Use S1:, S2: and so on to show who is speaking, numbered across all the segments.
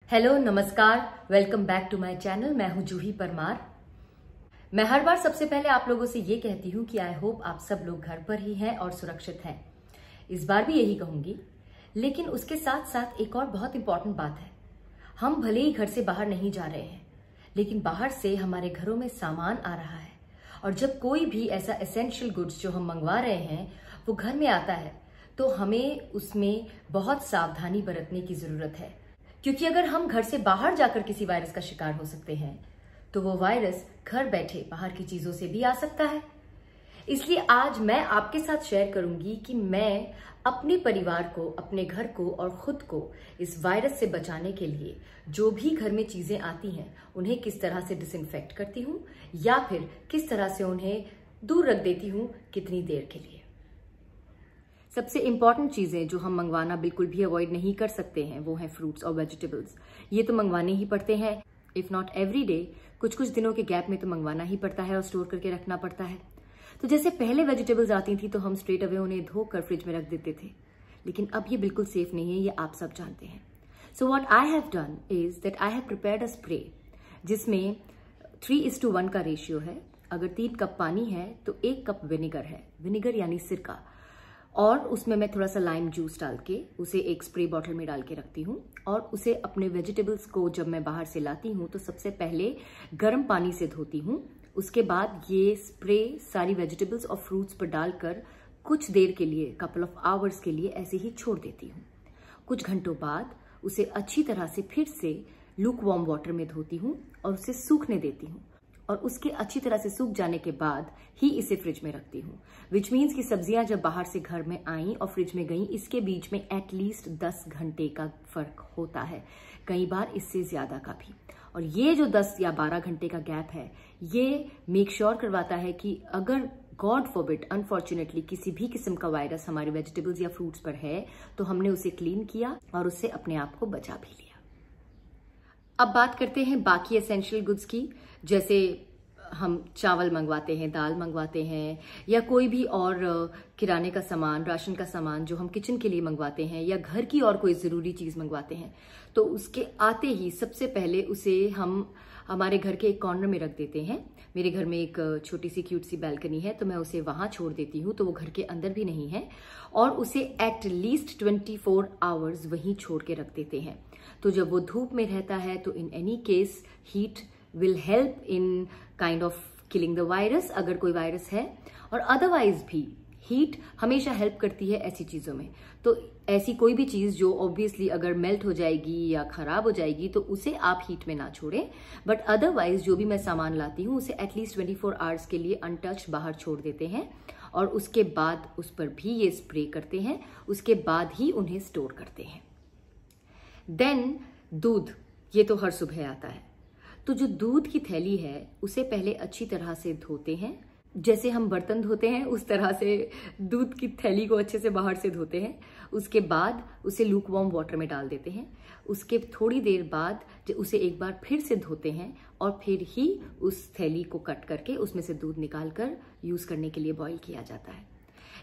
S1: Hello, नमस्कार, welcome back to my channel. मैं हूं जूही परमार। मैं हर बार सबसे पहले आप लोगों से ये कहती हूं कि आई होप आप सब लोग घर पर ही हैं और सुरक्षित हैं। इस बार भी यही कहूंगी, लेकिन उसके साथ साथ एक और बहुत इंपॉर्टेंट बात है। हम भले ही घर से बाहर नहीं जा रहे हैं, लेकिन बाहर से हमारे घरों में सामान आ रहा है, और जब कोई भी ऐसा एसेंशियल गुड्स जो हम मंगवा रहे हैं वो घर में आता है, तो हमें उसमें बहुत सावधानी बरतने की जरूरत है। क्योंकि अगर हम घर से बाहर जाकर किसी वायरस का शिकार हो सकते हैं, तो वो वायरस घर बैठे बाहर की चीजों से भी आ सकता है। इसलिए आज मैं आपके साथ शेयर करूंगी कि मैं अपने परिवार को, अपने घर को और खुद को इस वायरस से बचाने के लिए जो भी घर में चीजें आती हैं उन्हें किस तरह से डिसइंफेक्ट करती हूँ, या फिर किस तरह से उन्हें दूर रख देती हूँ कितनी देर के लिए। सबसे इंपॉर्टेंट चीजें जो हम मंगवाना बिल्कुल भी अवॉइड नहीं कर सकते हैं वो हैं फ्रूट्स और वेजिटेबल्स। ये तो मंगवाने ही पड़ते हैं, इफ नॉट एवरी डे, कुछ कुछ दिनों के गैप में तो मंगवाना ही पड़ता है और स्टोर करके रखना पड़ता है। तो जैसे पहले वेजिटेबल्स आती थी तो हम स्ट्रेट अवे उन्हें धोकर फ्रिज में रख देते थे, लेकिन अब ये बिल्कुल सेफ नहीं है, ये आप सब जानते हैं। So what I have done is that I have prepared a spray जिसमें 3:1 का रेशियो है। अगर 3 कप पानी है तो 1 कप विनेगर है, विनेगर यानी सिरका, और उसमें मैं थोड़ा सा लाइम जूस डाल के उसे एक स्प्रे बॉटल में डाल के रखती हूँ। और उसे अपने वेजिटेबल्स को जब मैं बाहर से लाती हूँ तो सबसे पहले गर्म पानी से धोती हूँ। उसके बाद ये स्प्रे सारी वेजिटेबल्स और फ्रूट्स पर डालकर कुछ देर के लिए, कपल ऑफ आवर्स के लिए ऐसे ही छोड़ देती हूँ। कुछ घंटों बाद उसे अच्छी तरह से फिर से लूक वार्म वाटर में धोती हूँ और उसे सूखने देती हूँ, और उसके अच्छी तरह से सूख जाने के बाद ही इसे फ्रिज में रखती हूँ। विच मीन्स कि सब्जियां जब बाहर से घर में आईं और फ्रिज में गईं, इसके बीच में एटलीस्ट 10 घंटे का फर्क होता है, कई बार इससे ज्यादा का भी। और ये जो 10 या 12 घंटे का गैप है, ये मेक श्योर करवाता है कि अगर गॉड फॉरबिड अनफॉर्चुनेटली किसी भी किस्म का वायरस हमारे वेजिटेबल्स या फ्रूट्स पर है, तो हमने उसे क्लीन किया और उससे अपने आप को बचा भी लिया। अब बात करते हैं बाकी एसेंशियल गुड्स की। जैसे हम चावल मंगवाते हैं, दाल मंगवाते हैं, या कोई भी और किराने का सामान, राशन का सामान जो हम किचन के लिए मंगवाते हैं, या घर की और कोई ज़रूरी चीज़ मंगवाते हैं, तो उसके आते ही सबसे पहले उसे हम हमारे घर के एक कॉर्नर में रख देते हैं। मेरे घर में एक छोटी सी क्यूट सी बैल्कनी है, तो मैं उसे वहां छोड़ देती हूँ, तो वो घर के अंदर भी नहीं है, और उसे एटलीस्ट 24 आवर्स वहीं छोड़ के रख देते हैं। तो जब वो धूप में रहता है तो in any case heat will help in kind of killing the virus, अगर कोई वायरस है, और अदरवाइज भी हीट हमेशा हेल्प करती है ऐसी चीजों में। तो ऐसी कोई भी चीज जो ऑब्वियसली अगर मेल्ट हो जाएगी या खराब हो जाएगी तो उसे आप हीट में ना छोड़ें, बट अदरवाइज जो भी मैं सामान लाती हूँ उसे एटलीस्ट 24 आवर्स के लिए अनटच्ड बाहर छोड़ देते हैं, और उसके बाद उस पर भी ये स्प्रे करते हैं, उसके बाद ही उन्हें स्टोर करते हैं। देन दूध, ये तो हर सुबह आता है, तो जो दूध की थैली है उसे पहले अच्छी तरह से धोते हैं। जैसे हम बर्तन धोते हैं उस तरह से दूध की थैली को अच्छे से बाहर से धोते हैं। उसके बाद उसे लूक वार्म वाटर में डाल देते हैं। उसके थोड़ी देर बाद उसे एक बार फिर से धोते हैं, और फिर ही उस थैली को कट करके उसमें से दूध निकाल कर यूज करने के लिए बॉईल किया जाता है।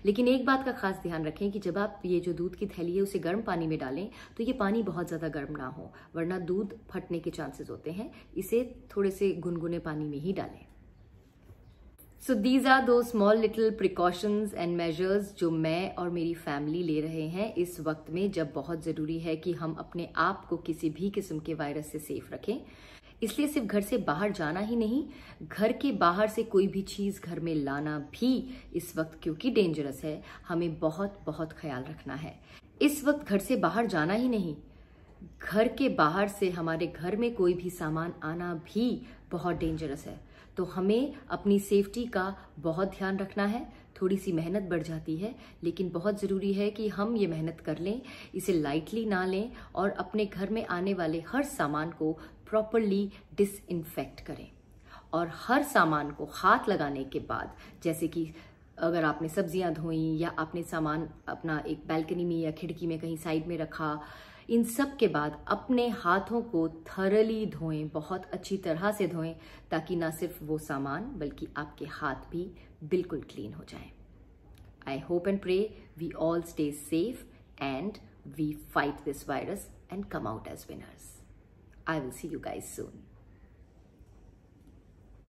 S1: लेकिन एक बात का खास ध्यान रखें कि जब आप ये जो दूध की थैली है उसे गर्म पानी में डालें तो ये पानी बहुत ज़्यादा गर्म ना हो, वरना दूध फटने के चांसेस होते हैं। इसे थोड़े से गुनगुने पानी में ही डालें। सो दीज आर दो small little precautions and measures जो मैं और मेरी फैमिली ले रहे हैं इस वक्त में, जब बहुत ज़रूरी है कि हम अपने आप को किसी भी किस्म के वायरस से सेफ रखें। इसलिए सिर्फ घर से बाहर जाना ही नहीं, घर के बाहर से कोई भी चीज घर में लाना भी इस वक्त, क्योंकि डेंजरस है, हमें बहुत बहुत ख्याल रखना है। इस वक्त घर से बाहर जाना ही नहीं, घर के बाहर से हमारे घर में कोई भी सामान आना भी बहुत डेंजरस है। तो हमें अपनी सेफ्टी का बहुत ध्यान रखना है। थोड़ी सी मेहनत बढ़ जाती है, लेकिन बहुत ज़रूरी है कि हम ये मेहनत कर लें, इसे लाइटली ना लें, और अपने घर में आने वाले हर सामान को प्रॉपरली डिसइंफेक्ट करें। और हर सामान को हाथ लगाने के बाद, जैसे कि अगर आपने सब्जियां धोई या आपने सामान अपना एक बैल्कनी में या खिड़की में कहीं साइड में रखा, इन सब के बाद अपने हाथों को थरली धोएं, बहुत अच्छी तरह से धोएं, ताकि ना सिर्फ वो सामान बल्कि आपके हाथ भी बिल्कुल क्लीन हो जाएं। I hope and pray we all stay safe and we fight this virus and come out as winners. I will see you guys soon.